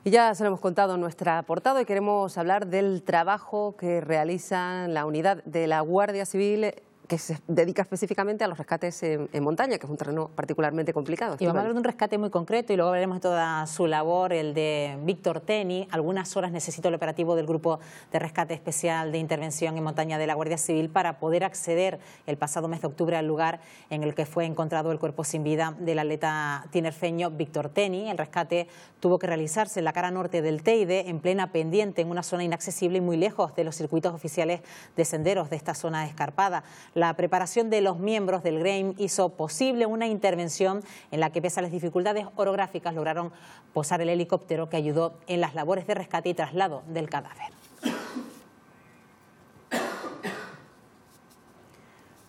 Y ya se lo hemos contado en nuestra portada y queremos hablar del trabajo que realiza la unidad de la Guardia Civil que se dedica específicamente a los rescates en montaña, que es un terreno particularmente complicado. Y vamos a hablar de un rescate muy concreto y luego veremos toda su labor, el de Víctor Teni. Algunas horas necesitó el operativo del Grupo de Rescate Especial de Intervención en Montaña de la Guardia Civil para poder acceder el pasado mes de octubre al lugar en el que fue encontrado el cuerpo sin vida del atleta tinerfeño Víctor Teni. El rescate tuvo que realizarse en la cara norte del Teide, en plena pendiente, en una zona inaccesible y muy lejos de los circuitos oficiales de senderos de esta zona escarpada. La preparación de los miembros del GREIM hizo posible una intervención en la que, pese a las dificultades orográficas, lograron posar el helicóptero que ayudó en las labores de rescate y traslado del cadáver.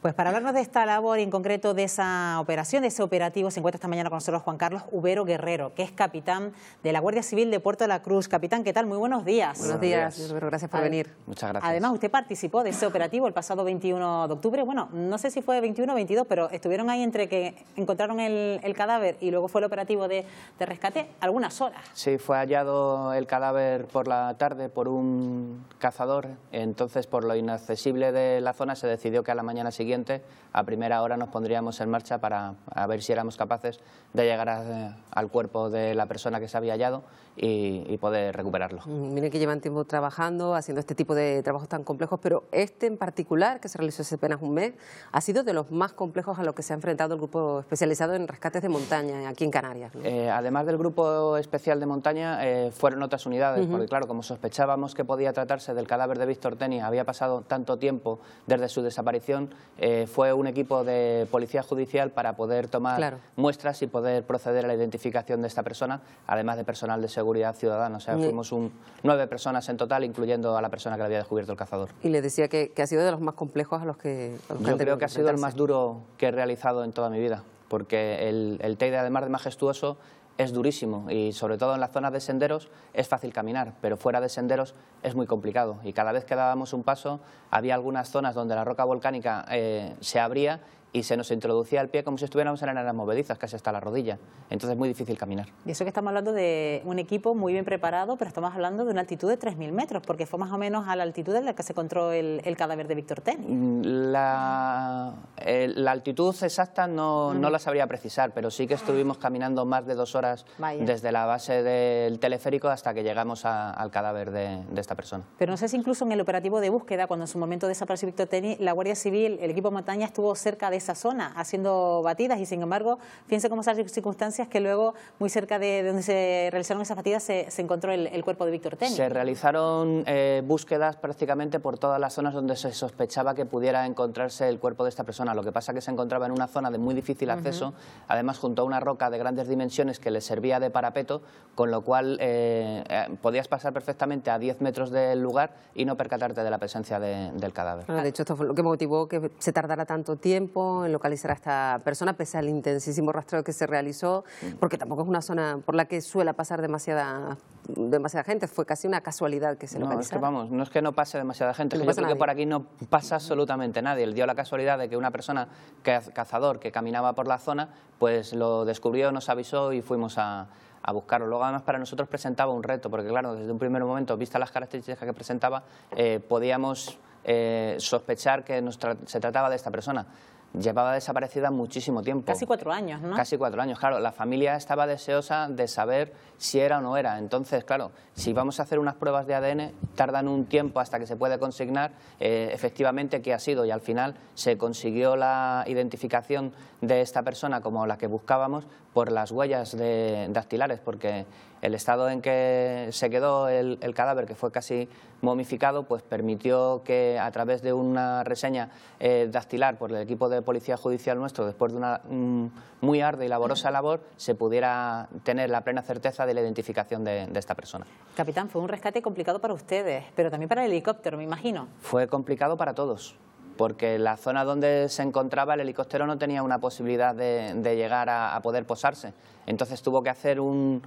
Pues para hablarnos de esta labor y en concreto de esa operación, de ese operativo, se encuentra esta mañana con nosotros Juan Carlos Ubero Guerrero, que es capitán de la Guardia Civil de Puerto de la Cruz. Capitán, ¿qué tal? Muy buenos días. Buenos días, señor Ubero, gracias por venir. Muchas gracias. Además, usted participó de ese operativo el pasado 21 de octubre. Bueno, no sé si fue 21 o 22, pero estuvieron ahí entre que encontraron el cadáver y luego fue el operativo de rescate algunas horas. Sí, fue hallado el cadáver por la tarde por un cazador. Entonces, por lo inaccesible de la zona, se decidió que a la mañana siguiente, a primera hora, nos pondríamos en marcha para ver si éramos capaces de llegar al cuerpo de la persona que se había hallado y poder recuperarlo. Miren que llevan tiempo trabajando, haciendo este tipo de trabajos tan complejos, pero este en particular, que se realizó hace apenas un mes, ha sido de los más complejos a los que se ha enfrentado el grupo especializado en rescates de montaña aquí en Canarias, ¿no? Además del grupo especial de montaña, fueron otras unidades, porque claro, como sospechábamos que podía tratarse del cadáver de Víctor Teni, había pasado tanto tiempo desde su desaparición, fue un equipo de policía judicial para poder tomar muestras y poder proceder a la identificación de esta persona, además de personal de seguridad ciudadana. O sea, fuimos 9 personas en total, incluyendo a la persona que le había descubierto el cazador. Y les decía que ha sido de los más complejos a los que Yo creo que ha sido el más duro que he realizado en toda mi vida, porque el Teide, además de majestuoso, es durísimo y sobre todo en las zonas de senderos es fácil caminar, pero fuera de senderos es muy complicado y cada vez que dábamos un paso había algunas zonas donde la roca volcánica se abría y se nos introducía el pie como si estuviéramos en arenas movedizas, casi hasta la rodilla. Entonces es muy difícil caminar. Y eso que estamos hablando de un equipo muy bien preparado, pero estamos hablando de una altitud de 3.000 metros, porque fue más o menos a la altitud en la que se encontró el cadáver de Víctor Teni. La altitud exacta no la sabría precisar, pero sí que estuvimos caminando más de 2 horas desde la base del teleférico hasta que llegamos al cadáver de esta persona. Pero no sé si incluso en el operativo de búsqueda, cuando en su momento desapareció Víctor Teni, la Guardia Civil, el equipo montaña, estuvo cerca de esa zona haciendo batidas y sin embargo, fíjense cómo esas circunstancias que luego muy cerca de donde se realizaron esas batidas se encontró el cuerpo de Víctor Teni. Se realizaron búsquedas prácticamente por todas las zonas donde se sospechaba que pudiera encontrarse el cuerpo de esta persona. Lo que pasa es que se encontraba en una zona de muy difícil acceso, además junto a una roca de grandes dimensiones que le servía de parapeto, con lo cual podías pasar perfectamente a 10 metros del lugar y no percatarte de la presencia del cadáver. De hecho, esto fue lo que motivó que se tardara tanto tiempo en localizar a esta persona, pese al intensísimo rastreo que se realizó, porque tampoco es una zona por la que suele pasar demasiada gente, fue casi una casualidad que se localizara. Es que vamos, no es que no pase demasiada gente, yo creo que por aquí no pasa absolutamente nadie. Dio la casualidad de que una persona, cazador, que caminaba por la zona, pues lo descubrió, nos avisó y fuimos a buscarlo. Luego, además, para nosotros presentaba un reto, porque claro, desde un primer momento, vistas las características que presentaba, podíamos sospechar que se trataba de esta persona. Llevaba desaparecida muchísimo tiempo. Casi 4 años, ¿no? Casi 4 años, claro. La familia estaba deseosa de saber si era o no era. Entonces, claro, si vamos a hacer unas pruebas de ADN, tardan un tiempo hasta que se puede consignar efectivamente qué ha sido. Y al final se consiguió la identificación de esta persona como la que buscábamos por las huellas dactilares, porque el estado en que se quedó el cadáver, que fue casi momificado, pues permitió que a través de una reseña dactilar por el equipo de policía judicial nuestro, después de una muy ardua y laborosa labor, se pudiera tener la plena certeza de la identificación de esta persona. Capitán, fue un rescate complicado para ustedes, pero también para el helicóptero, me imagino. Fue complicado para todos, porque la zona donde se encontraba el helicóptero no tenía una posibilidad de llegar a poder posarse. Entonces tuvo que hacer un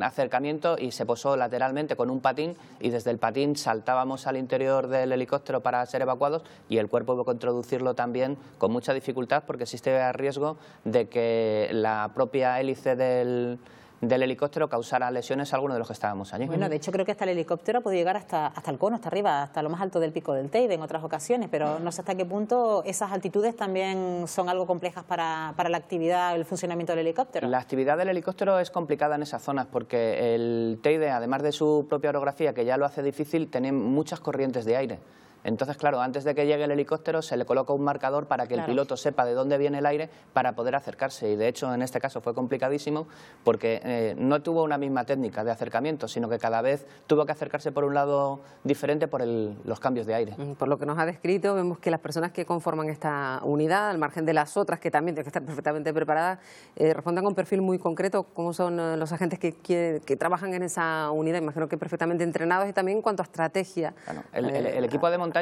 acercamiento y se posó lateralmente con un patín y desde el patín saltábamos al interior del helicóptero para ser evacuados y el cuerpo hubo que introducirlo también con mucha dificultad porque existe el riesgo de que la propia hélice del del helicóptero causara lesiones a alguno de los que estábamos allí. Bueno, de hecho creo que hasta el helicóptero puede llegar hasta el cono, hasta arriba, hasta lo más alto del pico del Teide en otras ocasiones, pero no sé hasta qué punto esas altitudes también son algo complejas para la actividad, el funcionamiento del helicóptero. La actividad del helicóptero es complicada en esas zonas porque el Teide, además de su propia orografía, que ya lo hace difícil, tiene muchas corrientes de aire. Entonces, claro, antes de que llegue el helicóptero se le coloca un marcador para que el piloto sepa de dónde viene el aire para poder acercarse. Y de hecho, en este caso fue complicadísimo porque no tuvo una misma técnica de acercamiento, sino que cada vez tuvo que acercarse por un lado diferente por los cambios de aire. Por lo que nos ha descrito, vemos que las personas que conforman esta unidad, al margen de las otras que también tienen que estar perfectamente preparadas, responden a un perfil muy concreto. ¿Cómo son los agentes que trabajan en esa unidad? Imagino que perfectamente entrenados y también en cuanto a estrategia. Bueno, el equipo de montaña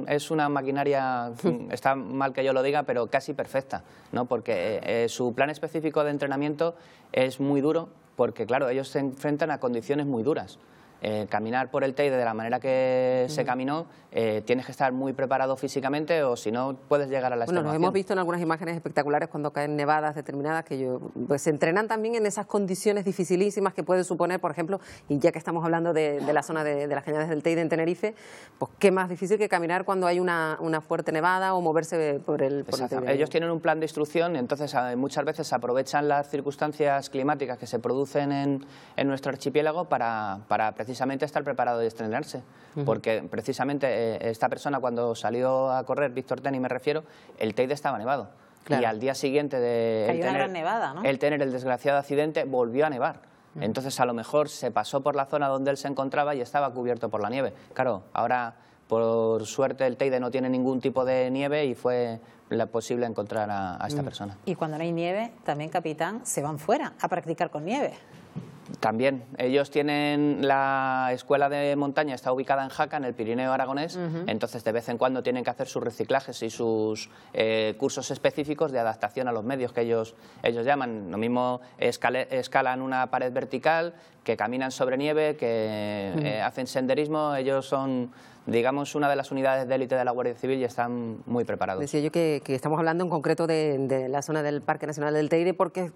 es una maquinaria, está mal que yo lo diga, pero casi perfecta, ¿no? Porque su plan específico de entrenamiento es muy duro, porque claro, ellos se enfrentan a condiciones muy duras. Caminar por el Teide de la manera que se caminó, tienes que estar muy preparado físicamente o si no puedes llegar a la extenuación. Bueno, nos hemos visto en algunas imágenes espectaculares cuando caen nevadas determinadas que pues se entrenan también en esas condiciones dificilísimas que puede suponer, por ejemplo, y ya que estamos hablando de la zona de las cañadas del Teide en Tenerife, pues qué más difícil que caminar cuando hay una fuerte nevada o moverse por el Teide. Ellos tienen un plan de instrucción, entonces muchas veces aprovechan las circunstancias climáticas que se producen en nuestro archipiélago para precisamente estar preparado y estrenarse, porque precisamente esta persona cuando salió a correr, Víctor Teni me refiero, el Teide estaba nevado. Claro. Y al día siguiente de él tener el desgraciado accidente, volvió a nevar. Entonces a lo mejor se pasó por la zona donde él se encontraba y estaba cubierto por la nieve. Claro, ahora por suerte el Teide no tiene ningún tipo de nieve y fue posible encontrar a esta persona. Y cuando no hay nieve, también, capitán, se van fuera a practicar con nieve. También, ellos tienen la escuela de montaña, está ubicada en Jaca, en el Pirineo aragonés, entonces de vez en cuando tienen que hacer sus reciclajes y sus cursos específicos de adaptación a los medios que ellos llaman. Lo mismo escalan una pared vertical, que caminan sobre nieve, que hacen senderismo, ellos son, digamos, una de las unidades de élite de la Guardia Civil y están muy preparados. Decía yo que estamos hablando en concreto de la zona del Parque Nacional del Teide, porque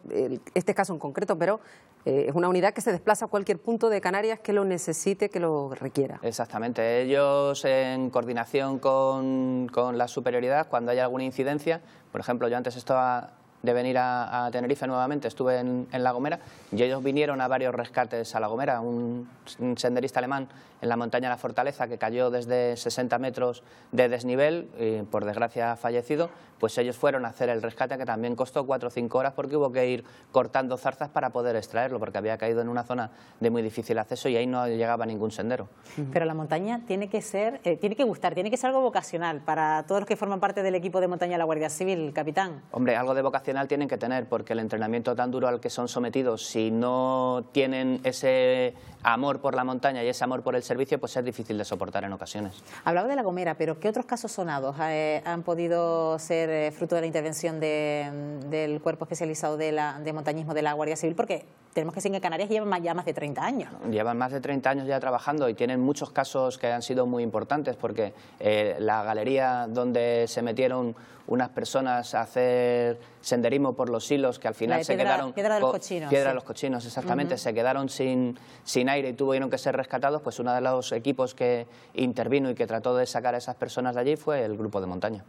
este caso en concreto, pero es una unidad que se desplaza a cualquier punto de Canarias que lo necesite, que lo requiera. Exactamente. Ellos, en coordinación con la superioridad, cuando hay alguna incidencia, por ejemplo, yo antes estaba de venir a Tenerife nuevamente, estuve en La Gomera y ellos vinieron a varios rescates a La Gomera, un senderista alemán en la montaña La Fortaleza que cayó desde 60 metros de desnivel y por desgracia ha fallecido, pues ellos fueron a hacer el rescate que también costó 4 o 5 horas porque hubo que ir cortando zarzas para poder extraerlo porque había caído en una zona de muy difícil acceso y ahí no llegaba ningún sendero. Pero la montaña tiene que ser, tiene que gustar, tiene que ser algo vocacional para todos los que forman parte del equipo de montaña de la Guardia Civil, capitán. Hombre, algo de vocacional tienen que tener porque el entrenamiento tan duro al que son sometidos, si no tienen ese amor por la montaña y ese amor por el servicio, pues es difícil de soportar en ocasiones. Hablaba de La Gomera, pero ¿qué otros casos sonados han podido ser fruto de la intervención del Cuerpo Especializado de Montañismo de la Guardia Civil? Porque tenemos que decir que Canarias llevan ya más de 30 años. Llevan más de 30 años ya trabajando y tienen muchos casos que han sido muy importantes porque la galería donde se metieron unas personas a hacer senderismo por los silos que al final se quedaron... Piedra de los Cochinos. Piedra de los Cochinos, exactamente. Se quedaron sin aire y tuvieron que ser rescatados. Pues uno de los equipos que intervino y que trató de sacar a esas personas de allí fue el grupo de montaña.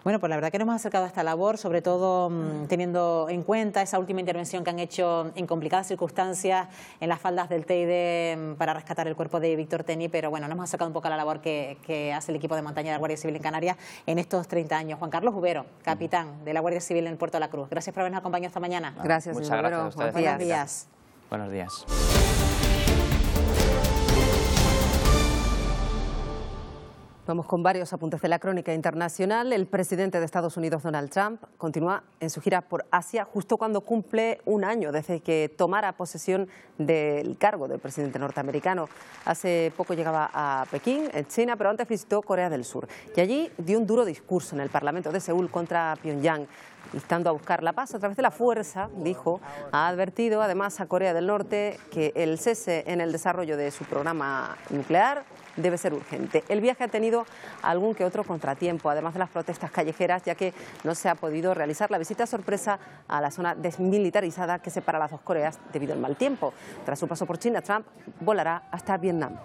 Bueno, pues la verdad que nos hemos acercado a esta labor, sobre todo teniendo en cuenta esa última intervención que han hecho en complicadas circunstancias en las faldas del Teide para rescatar el cuerpo de Víctor Teni, pero bueno, nos hemos acercado un poco a la labor que hace el equipo de montaña de la Guardia Civil en Canarias en estos 30 años. Juan Carlos Ubero, capitán de la Guardia Civil en Puerto de la Cruz. Gracias por habernos acompañado esta mañana. Gracias, muchas señor gracias Ubero. a ustedes. Buenos días. Buenos días. Vamos con varios apuntes de la crónica internacional. El presidente de Estados Unidos, Donald Trump, continúa en su gira por Asia justo cuando cumple un año desde que tomara posesión del cargo del presidente norteamericano. Hace poco llegaba a Pekín, en China, pero antes visitó Corea del Sur. Y allí dio un duro discurso en el Parlamento de Seúl contra Pyongyang. instando a buscar la paz a través de la fuerza, dijo. Ha advertido además a Corea del Norte que el cese en el desarrollo de su programa nuclear debe ser urgente. El viaje ha tenido algún que otro contratiempo, además de las protestas callejeras, ya que no se ha podido realizar la visita sorpresa a la zona desmilitarizada que separa las dos Coreas debido al mal tiempo. Tras su paso por China, Trump volará hasta Vietnam.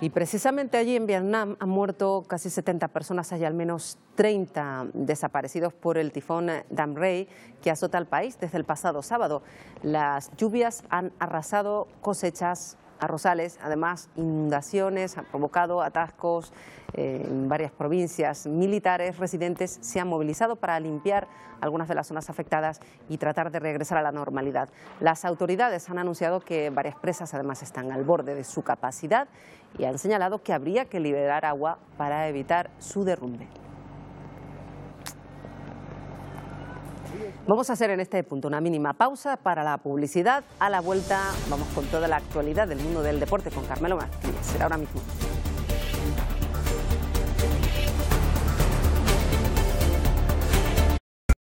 Y precisamente allí en Vietnam han muerto casi 70 personas, hay al menos 30 desaparecidos por el tifón Dam Ray que azota al país desde el pasado sábado. Las lluvias han arrasado cosechas, arrozales, además inundaciones, han provocado atascos en varias provincias. Militares residentes se han movilizado para limpiar algunas de las zonas afectadas y tratar de regresar a la normalidad. Las autoridades han anunciado que varias presas además están al borde de su capacidad y han señalado que habría que liberar agua para evitar su derrumbe. Vamos a hacer en este punto una mínima pausa para la publicidad. A la vuelta vamos con toda la actualidad del mundo del deporte con Carmelo Martínez. Será ahora mismo.